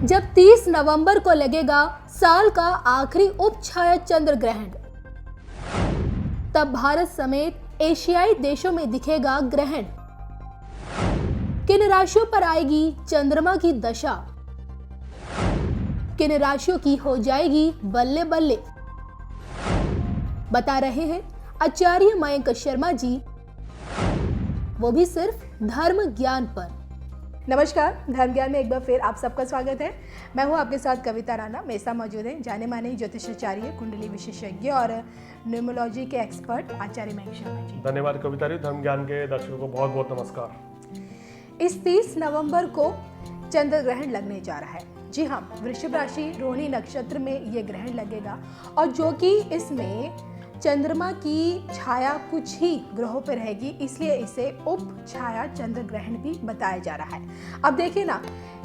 जब 30 नवंबर को लगेगा साल का आखिरी उपछाया चंद्र ग्रहण, तब भारत समेत एशियाई देशों में दिखेगा ग्रहण। किन राशियों पर आएगी चंद्रमा की दशा, किन राशियों की हो जाएगी बल्ले बल्ले, बता रहे हैं आचार्य मयंक शर्मा जी, वो भी सिर्फ धर्म ज्ञान पर। नमस्कार, धर्म ज्ञान में एक बार फिर आप सबका स्वागत है। मैं हूं आपके साथ कविता राणा। मेरे साथ मौजूद हैं जाने माने ज्योतिषाचार्य, कुंडली विशेषज्ञ और न्यूमरोलॉजी के एक्सपर्ट आचार्य मयंक शर्मा जी। धन्यवाद कविता जी। धर्म ज्ञान के दर्शकों को बहुत बहुत नमस्कार। इस 30 नवंबर को चंद्र ग्रहण लगने जा रहा है। जी हाँ, वृषभ राशि रोहिणी नक्षत्र में ये ग्रहण लगेगा और जो कि इसमें चंद्रमा की छाया कुछ ही ग्रहों पर रहेगी, इसलिए इसे उप छाया चंद्र ग्रहण भी बताया जा रहा है। अब देखिए ना,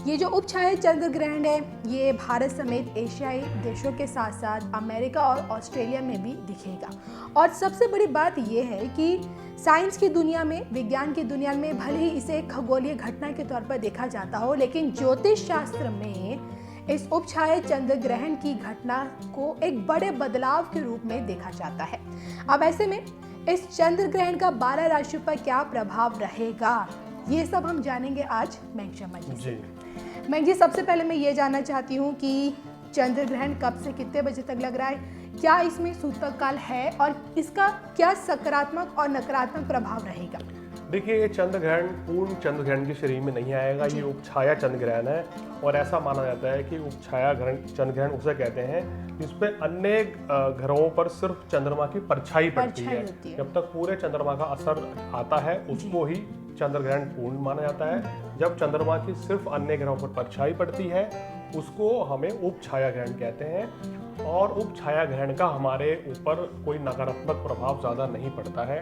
ये जो उप छाया चंद्र ग्रहण है ये भारत समेत एशियाई देशों के साथ साथ अमेरिका और ऑस्ट्रेलिया में भी दिखेगा। और सबसे बड़ी बात ये है कि साइंस की दुनिया में, विज्ञान की दुनिया में भले ही इसे खगोलीय घटना के तौर पर देखा जाता हो, लेकिन ज्योतिष शास्त्र में इस उपछाया चंद्र ग्रहण की घटना को एक बड़े बदलाव के रूप में देखा जाता है। अब ऐसे में इस चंद्र ग्रहण का 12 राशियों पर क्या प्रभाव रहेगा, ये सब हम जानेंगे आज मयंक शर्मा जी से। मयंक जी, सबसे पहले मैं ये जानना चाहती हूँ कि चंद्र ग्रहण कब से कितने बजे तक लग रहा है, क्या इसमें सूतक काल है और इसका क्या सकारात्मक और नकारात्मक प्रभाव रहेगा? देखिए, ये चंद्र ग्रहण पूर्ण चंद्र ग्रहण की श्रेणी में नहीं आएगा। ये उपछाया चंद्र ग्रहण है और ऐसा माना जाता है कि उपछाया चंद्र ग्रहण उसे कहते हैं जिसपे अन्य ग्रहों पर सिर्फ चंद्रमा की परछाई पड़ती है। जब तक पूरे चंद्रमा का असर आता है उसको ही चंद्र ग्रहण पूर्ण माना जाता है। जब चंद्रमा की सिर्फ अन्य ग्रहों पर परछाई पड़ती है उसको हमें उपछाया ग्रहण कहते हैं। और उपछाया ग्रहण का हमारे ऊपर कोई नकारात्मक प्रभाव ज़्यादा नहीं पड़ता है,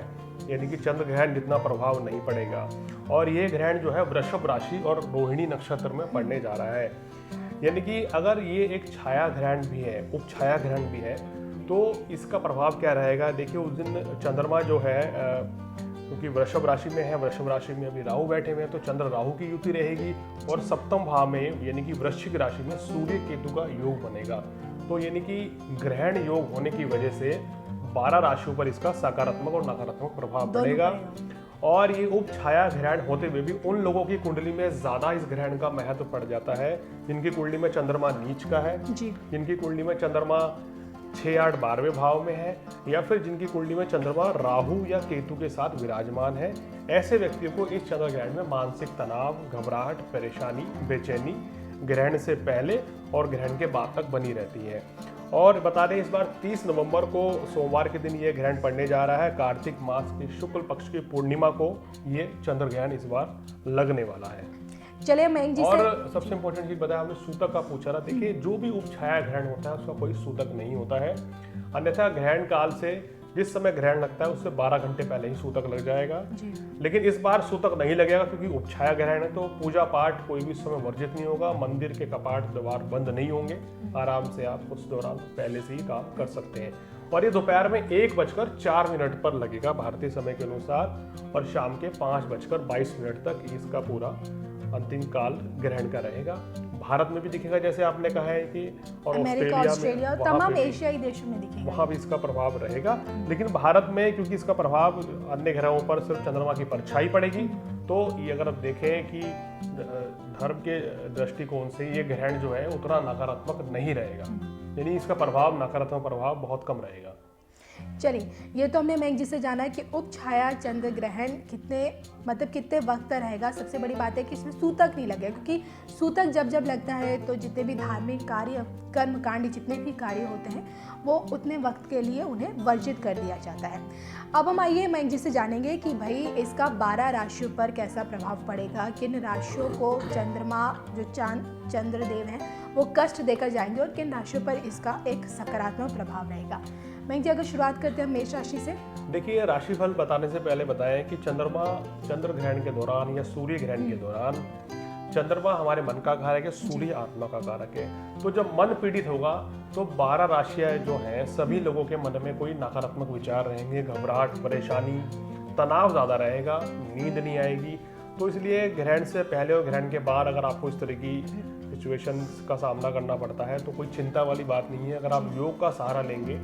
यानी कि चंद्र ग्रहण जितना प्रभाव नहीं पड़ेगा। और ये ग्रहण जो है वृषभ राशि और रोहिणी नक्षत्र में पड़ने जा रहा है, यानी कि अगर ये एक छाया ग्रहण भी है, उपछाया ग्रहण भी है, तो इसका प्रभाव क्या रहेगा। देखिए, उस दिन चंद्रमा जो है क्योंकि वृषभ राशि में है, वृषभ राशि में अभी राहु बैठे हुए हैं, तो चंद्र राहु की युति रहेगी और सप्तम भाव में यानी कि वृश्चिक राशि में सूर्य केतु का योग बनेगा। तो यानी कि ग्रहण योग होने की वजह से 12 राशियों पर इसका सकारात्मक और नकारात्मक प्रभाव पड़ेगा। और ये उप छाया ग्रहण होते हुए भी उन लोगों की कुंडली में ज्यादा इस ग्रहण का महत्व पड़ जाता है जिनकी कुंडली में चंद्रमा नीच का है, जिनकी कुंडली में चंद्रमा 6, 8, 12वें भाव में है, या फिर जिनकी कुंडली में चंद्रमा राहु या केतु के साथ विराजमान है। ऐसे व्यक्तियों को इस चंद्र ग्रहण में मानसिक तनाव, घबराहट, परेशानी, बेचैनी ग्रहण से पहले और ग्रहण के बाद तक बनी रहती है। और बता दें, इस बार 30 नवंबर को सोमवार के दिन ये ग्रहण पड़ने जा रहा है। कार्तिक मास की शुक्ल पक्ष की पूर्णिमा को ये चंद्र ग्रहण इस बार लगने वाला है। चलिए मयंक जी, और सबसे इम्पोर्टेंट चीज बताया आपने, सूतक का पूछा रहा। देखिए, जो भी उपछाया ग्रहण होता है उसका कोई सूतक नहीं होता है। अन्यथा ग्रहण काल से जिस समय ग्रहण लगता है उससे 12 घंटे पहले ही सूतक लग जाएगा। लेकिन इस बार सूतक नहीं लगेगा क्योंकि उपछाया ग्रहण है, तो पूजा पाठ कोई भी समय वर्जित नहीं होगा। मंदिर के कपाट द्वार बंद नहीं होंगे, आराम से आप उस दौरान पहले से ही काम कर सकते हैं। और ये दोपहर में 1:04 पर लगेगा भारतीय समय के अनुसार, और शाम के 5:22 तक इसका पूरा अंतिम काल ग्रहण का रहेगा। भारत में भी दिखेगा जैसे आपने कहा है कि, और अमेरिका, ऑस्ट्रेलिया, तमाम एशियाई देशों में दिखेगा, वहाँ भी इसका प्रभाव रहेगा। लेकिन भारत में क्योंकि इसका प्रभाव अन्य ग्रहों पर सिर्फ चंद्रमा की परछाई पड़ेगी, तो ये अगर आप देखें कि धर्म के दृष्टिकोण से ये ग्रहण जो है उतना नकारात्मक नहीं रहेगा, यानी इसका प्रभाव, नकारात्मक प्रभाव बहुत कम रहेगा। चलिए, ये तो हमने मयंक जी से जाना है कि उप छाया चंद्र ग्रहण कितने वक्त रहेगा। सबसे बड़ी बात है कि इसमें सूतक नहीं लगेगा, क्योंकि सूतक जब जब लगता है तो जितने भी धार्मिक कार्य, कर्म कांड, जितने भी कार्य होते हैं वो उतने वक्त के लिए उन्हें वर्जित कर दिया जाता है। अब हम आइए मयंक जी से जानेंगे कि भाई इसका 12 राशियों पर कैसा प्रभाव पड़ेगा, किन राशियों को चंद्रमा, जो चंद्रदेव हैं, वो कष्ट देकर जाएंगे और किन राशियों पर इसका एक सकारात्मक प्रभाव रहेगा। मयंक जी, अगर शुरुआत करते हैं मेष राशि से। देखिए, राशिफल बताने से पहले बताएं कि चंद्र ग्रहण के दौरान या सूर्य ग्रहण के दौरान चंद्रमा हमारे मन का कारक है, सूर्य आत्मा का कारक है। तो जब मन पीड़ित होगा तो 12 राशियां जो हैं सभी लोगों के मन में कोई नकारात्मक विचार रहेंगे, घबराहट, परेशानी, तनाव ज़्यादा रहेगा, नींद नहीं आएगी, तो इसलिए ग्रहण से पहले और ग्रहण के बाद अगर आपको इस तरह की सिचुएशन का सामना करना पड़ता है तो कोई चिंता वाली बात नहीं है। अगर आप योग का सहारा लेंगे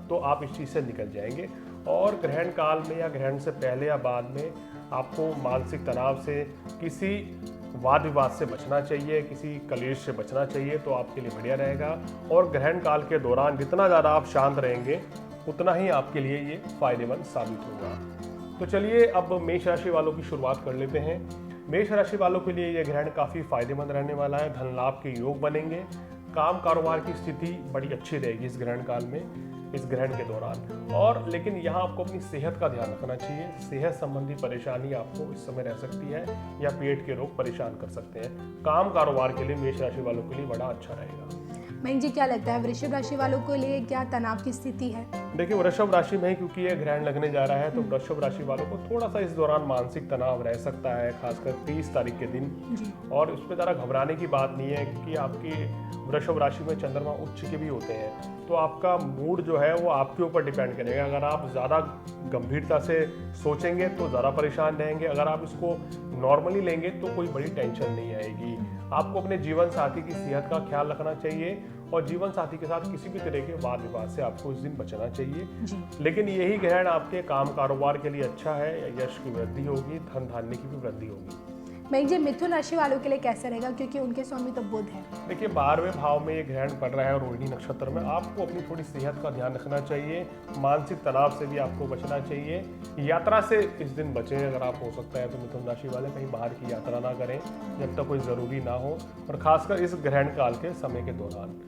तो आप इस चीज़ से निकल जाएंगे। और ग्रहण काल में या ग्रहण से पहले या बाद में आपको मानसिक तनाव से, किसी वाद विवाद से बचना चाहिए, किसी कलेश से बचना चाहिए, तो आपके लिए बढ़िया रहेगा। और ग्रहण काल के दौरान जितना ज़्यादा आप शांत रहेंगे उतना ही आपके लिए ये फायदेमंद साबित होगा। तो चलिए अब मेष राशि वालों की शुरुआत कर लेते हैं। मेष राशि वालों के लिए ये ग्रहण काफ़ी फायदेमंद रहने वाला है। धन लाभ के योग बनेंगे। काम कारोबार की स्थिति बड़ी अच्छी रहेगी इस ग्रहण काल में, इस ग्रहण के दौरान। और लेकिन यहाँ आपको अपनी सेहत का ध्यान रखना चाहिए। सेहत संबंधी परेशानी आपको इस समय रह सकती है या पेट के रोग परेशान कर सकते हैं। काम कारोबार के लिए मेष राशि वालों के लिए बड़ा अच्छा रहेगा। मयंक जी, क्या लगता है वृषभ राशि वालों के लिए क्या तनाव की स्थिति है? देखिए, वृषभ राशि में ही क्योंकि ये ग्रहण लगने जा रहा है तो वृषभ राशि वालों को थोड़ा सा इस दौरान मानसिक तनाव रह सकता है, खासकर 30 तारीख के दिन। और उसमें ज़्यादा घबराने की बात नहीं है क्योंकि आपकी वृषभ राशि में चंद्रमा उच्च के भी होते हैं, तो आपका मूड जो है वो आपके ऊपर डिपेंड करेगा। अगर आप ज़्यादा गंभीरता से सोचेंगे तो ज़्यादा परेशान रहेंगे, अगर आप इसको नॉर्मली लेंगे तो कोई बड़ी टेंशन नहीं आएगी। आपको अपने जीवन साथी की सेहत का ख्याल रखना चाहिए और जीवन साथी के साथ किसी भी तरह के वाद विवाद से आपको इस दिन बचना चाहिए। लेकिन यही ग्रहण आपके काम कारोबार के लिए अच्छा है, यश की वृद्धि होगी, धन धान्य की भी वृद्धि होगी। मयंक जी, मिथुन राशि वालों के लिए कैसा रहेगा क्योंकि उनके स्वामी तो बुध है? देखिए, 12वें भाव में ये ग्रहण पड़ रहा है रोहिणी नक्षत्र में। आपको अपनी थोड़ी सेहत का ध्यान रखना चाहिए, मानसिक तनाव से भी आपको बचना चाहिए। यात्रा से इस दिन बचें अगर आप हो सकता है तो। मिथुन राशि वाले कहीं बाहर की यात्रा ना करें जब तक कोई ज़रूरी ना हो, और खासकर इस ग्रहण काल के समय के दौरान।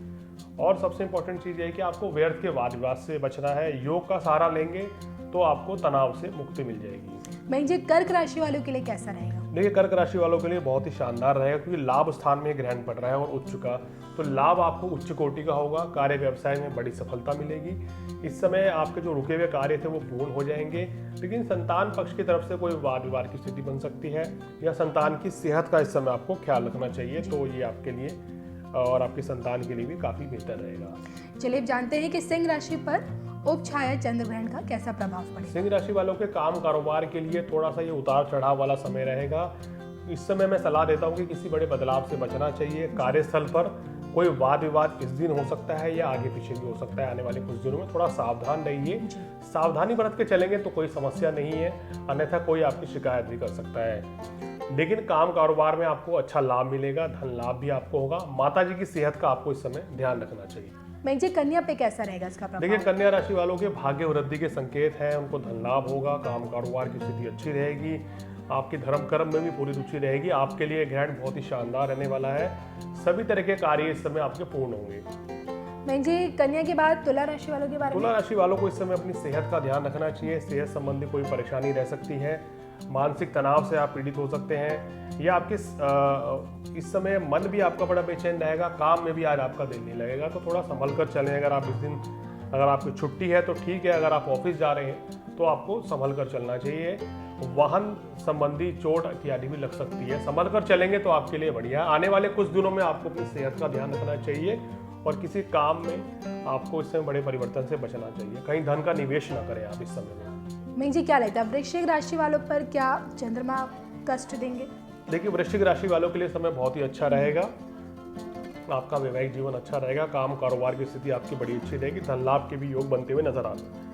और सबसे इंपॉर्टेंट चीज़ है कि आपको व्यर्थ के वाद विवाद से बचना है। योग का सहारा लेंगे तो आपको तनाव से मुक्ति मिल जाएगी। मयंक जी, कर्क राशि वालों के लिए कैसा रहेगा? देखिए, कर्क राशि वालों के लिए बहुत ही शानदार रहेगा क्योंकि लाभ स्थान में ग्रहण पड़ रहा है और उच्च का, तो लाभ आपको उच्च कोटि का होगा। कार्य व्यवसाय में बड़ी सफलता मिलेगी। इस समय आपके जो रुके हुए कार्य थे वो पूर्ण हो जाएंगे। लेकिन संतान पक्ष की तरफ से कोई वाद विवाद की स्थिति बन सकती है या संतान की सेहत का इस समय आपको ख्याल रखना चाहिए, तो ये आपके लिए और आपकी संतान के लिए भी काफ़ी बेहतर रहेगा। चलिए अब जानते हैं कि सिंह राशि पर उपछाया चंद्र ग्रहण का कैसा प्रभाव पड़ेगा। सिंह राशि वालों के काम कारोबार के लिए थोड़ा सा ये उतार चढ़ाव वाला समय रहेगा। इस समय मैं सलाह देता हूँ कि किसी बड़े बदलाव से बचना चाहिए। कार्यस्थल पर कोई वाद विवाद इस दिन हो सकता है या आगे पीछे भी हो सकता है। आने वाले कुछ दिनों में थोड़ा सावधान रहिए। सावधानी बरत के चलेंगे तो कोई समस्या नहीं है, अन्यथा कोई आपकी शिकायत भी कर सकता है। लेकिन काम कारोबार में आपको अच्छा लाभ मिलेगा, धन लाभ भी आपको होगा। माता जी की सेहत का आपको इस समय ध्यान रखना चाहिए। मयंक जी, कन्या पे कैसा रहेगा इसका प्रभाव? देखिए, कन्या राशि वालों के भाग्य वृद्धि के संकेत हैं। उनको धन लाभ होगा, काम कारोबार की स्थिति अच्छी रहेगी, आपके धर्म कर्म में भी पूरी रुचि रहेगी। आपके लिए ग्रहण बहुत ही शानदार रहने वाला है। सभी तरह के कार्य इस समय आपके पूर्ण होंगे। मयंक जी, कन्या के बाद तुला राशि वालों के बारे में? तुला राशि वालों को इस समय अपनी सेहत का ध्यान रखना चाहिए। सेहत संबंधी कोई परेशानी रह सकती है, मानसिक तनाव से आप पीड़ित हो सकते हैं, या आपके इस समय मन भी आपका बड़ा बेचैन रहेगा। काम में भी आज आपका दिल नहीं लगेगा, तो थोड़ा संभल कर चलें। अगर आप इस दिन, अगर आपकी छुट्टी है तो ठीक है, अगर आप ऑफिस जा रहे हैं तो आपको संभल कर चलना चाहिए। वाहन संबंधी चोट इत्यादि भी लग सकती है, संभल कर चलेंगे तो आपके लिए बढ़िया। आने वाले कुछ दिनों में आपको अपनी सेहत का ध्यान रखना चाहिए और किसी काम में आपको इस समय बड़े परिवर्तन से बचना चाहिए। कहीं धन का निवेश ना करें आप इस समय में। मयंक जी, क्या लगता है वृश्चिक राशि वालों पर क्या चंद्रमा कष्ट देंगे? देखिए, वृश्चिक राशि वालों के लिए समय बहुत ही अच्छा रहेगा। आपका वैवाहिक जीवन अच्छा रहेगा, काम कारोबार की स्थिति आपकी बड़ी अच्छी रहेगी, धन लाभ के भी योग बनते हुए नजर आते हैं।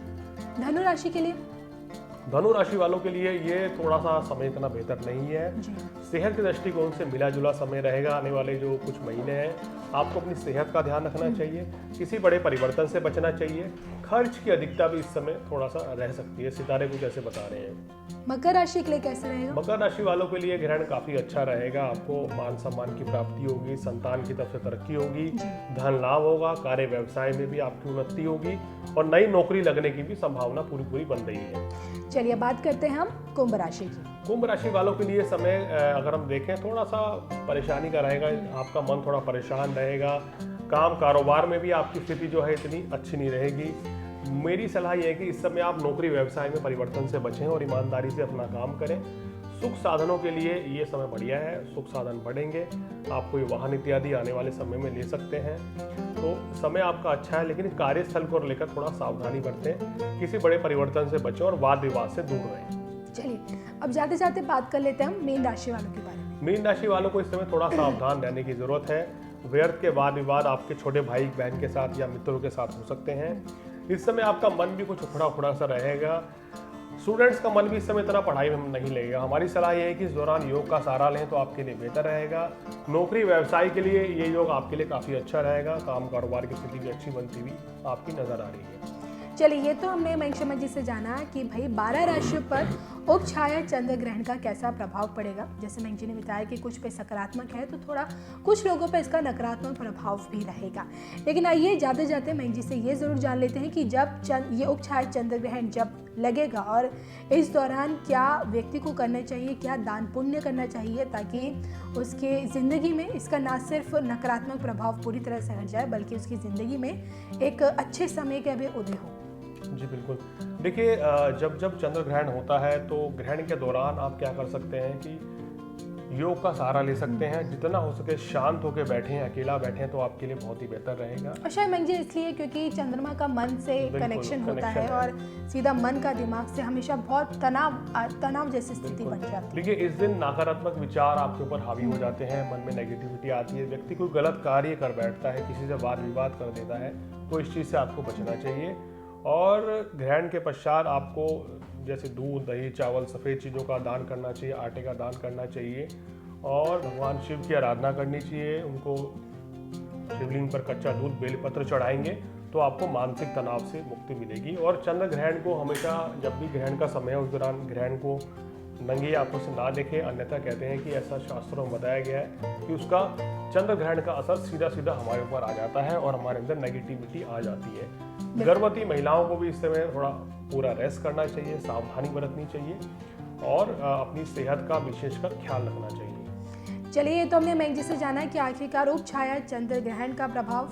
धनु राशि के लिए? धनु राशि वालों के लिए ये थोड़ा सा समय इतना बेहतर नहीं है। सेहत के दृष्टिकोण से मिला जुला समय रहेगा। आने वाले जो कुछ महीने हैं आपको अपनी सेहत का ध्यान रखना चाहिए, किसी बड़े परिवर्तन से बचना चाहिए। खर्च की अधिकता भी इस समय थोड़ा सा रह सकती है, सितारे कुछ ऐसे बता रहे हैं। मकर राशि के लिए कैसे रहेगा? मकर राशि वालों के लिए ग्रहण काफी अच्छा रहेगा। आपको मान सम्मान की प्राप्ति होगी, संतान की तरफ से तरक्की होगी, धन लाभ होगा, कार्य व्यवसाय में भी आपकी उन्नति होगी और नई नौकरी लगने की भी संभावना पूरी बन रही है। चलिए बात करते हैं हम कुंभ राशि की। कुंभ राशि वालों के लिए समय अगर हम देखें थोड़ा सा परेशानी का रहेगा। आपका मन थोड़ा परेशान रहेगा, काम कारोबार में भी आपकी स्थिति जो है इतनी अच्छी नहीं रहेगी। मेरी सलाह यह है कि इस समय आप नौकरी व्यवसाय में परिवर्तन से बचें और ईमानदारी से अपना काम करें। सुख साधनों के लिए ये समय बढ़िया है, सुख साधन बढ़ेंगे। आप कोई वाहन इत्यादि आने वाले समय में ले सकते हैं, तो समय आपका अच्छा है। लेकिन कार्यस्थल को लेकर थोड़ा सावधानी बरतें, किसी बड़े परिवर्तन से बचें और वाद विवाद से दूर रहें। चलिए अब जाते जाते बात कर लेते हैं हम मीन राशि वालों के बारे में। मीन राशि वालों को इस समय थोड़ा सावधान रहने की जरूरत है। व्यर्थ के वाद विवाद आपके छोटे भाई बहन के साथ या मित्रों के साथ हो सकते हैं। इस समय आपका मन भी कुछ उखड़ा उखड़ा सा रहेगा। स्टूडेंट्स का मन भी इस समय इतना पढ़ाई में नहीं लगेगा। हमारी सलाह यह है कि इस दौरान योग का सहारा लें तो आपके लिए बेहतर रहेगा। नौकरी व्यवसाय के लिए ये योग आपके लिए काफ़ी अच्छा रहेगा। काम कारोबार की स्थिति भी अच्छी बनती हुई आपकी नज़र आ रही है। चलिए, ये तो हमने मयंक शर्मा जी से जाना कि भाई 12 राशियों पर उप छाया चंद्र ग्रहण का कैसा प्रभाव पड़ेगा। जैसे मयंक जी ने बताया कि कुछ पे सकारात्मक है तो थोड़ा कुछ लोगों पे इसका नकारात्मक प्रभाव भी रहेगा। लेकिन आइए जाते जाते मयंक जी से ये ज़रूर जान लेते हैं कि जब ये उप छाया चंद्र ग्रहण जब लगेगा और इस दौरान क्या व्यक्ति को करना चाहिए, क्या दान पुण्य करना चाहिए ताकि उसके ज़िंदगी में इसका ना सिर्फ नकारात्मक प्रभाव पूरी तरह से हट जाए बल्कि उसकी ज़िंदगी में एक अच्छे समय का भी उदय हो। जी बिल्कुल। देखिए, जब जब चंद्र ग्रहण होता है तो ग्रहण के दौरान आप क्या कर सकते हैं कि योग का सहारा ले सकते हैं। जितना हो सके शांत होकर बैठें, अकेला बैठें तो आपके लिए बहुत ही बेहतर रहेगा। और शायद मयंक जी इसलिए क्योंकि चंद्रमा का मन से कनेक्शन होता है और सीधा मन का दिमाग से हमेशा बहुत तनाव जैसी स्थिति बन जाती है। देखिए, इस दिन नकारात्मक विचार आपके ऊपर हावी हो जाते हैं, मन में नेगेटिविटी आती है, व्यक्ति कोई गलत कार्य कर बैठता है, किसी से वाद विवाद कर देता है, तो इस चीज़ से आपको बचना चाहिए। और ग्रहण के पश्चात आपको जैसे दूध, दही, चावल, सफ़ेद चीज़ों का दान करना चाहिए, आटे का दान करना चाहिए और भगवान शिव की आराधना करनी चाहिए। उनको शिवलिंग पर कच्चा दूध, बेलपत्र चढ़ाएंगे तो आपको मानसिक तनाव से मुक्ति मिलेगी। और चंद्र ग्रहण को हमेशा जब भी ग्रहण का समय है उस दौरान ग्रहण को नंगी आंखों से ना देखें, अन्यथा कहते हैं कि ऐसा शास्त्रों में बताया गया है कि उसका चंद्र ग्रहण का असर सीधा सीधा हमारे ऊपर आ जाता है और हमारे अंदर नेगेटिविटी आ जाती है। गर्भवती महिलाओं को भी इस समय थोड़ा पूरा रेस्ट करना चाहिए, सावधानी बरतनी चाहिए और अपनी सेहत का विशेषकर ख्याल रखना चाहिए। चलिए, तो हमने मयंक जी से जाना कि आखिरकार उप छाया चंद्र ग्रहण का प्रभाव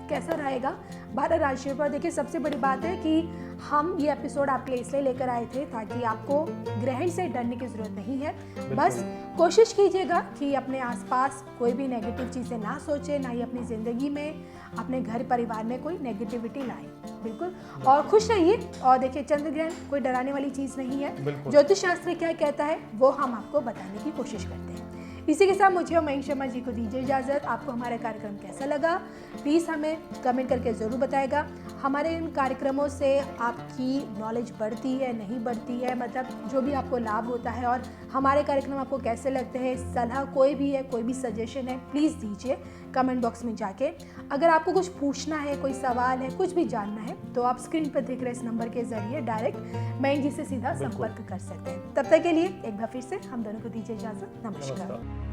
कैसा रहेगा 12 राशियों पर। देखिए, सबसे बड़ी बात है कि हम ये एपिसोड आपके लिए इसलिए लेकर आए थे ताकि आपको ग्रहण से डरने की जरूरत नहीं है। बस कोशिश कीजिएगा कि अपने आसपास कोई भी नेगेटिव चीज़ें ना सोचे, ना ही अपनी ज़िंदगी में, अपने घर परिवार में कोई नेगेटिविटी लाए। बिल्कुल, और खुश रहिए। और देखिए, चंद्र ग्रहण कोई डराने वाली चीज़ नहीं है। ज्योतिष शास्त्र क्या कहता है वो हम आपको बताने की कोशिश करते हैं। इसी के साथ मुझे और मयंक शर्मा जी को दीजिए इजाज़त। आपको हमारा कार्यक्रम कैसा लगा प्लीज़ हमें कमेंट करके ज़रूर बताएगा। हमारे इन कार्यक्रमों से आपकी नॉलेज बढ़ती है, नहीं बढ़ती है, मतलब जो भी आपको लाभ होता है और हमारे कार्यक्रम आपको कैसे लगते हैं, सलाह कोई भी है, कोई भी सजेशन है, प्लीज़ दीजिए कमेंट बॉक्स में जाके। अगर आपको कुछ पूछना है, कोई सवाल है, कुछ भी जानना है तो आप स्क्रीन पर दिख रहे इस नंबर के ज़रिए डायरेक्ट मयंक जी से सीधा संपर्क कर सकते हैं। तब तक के लिए एक बार फिर से हम दोनों को दीजिए इजाज़त। नमस्कार।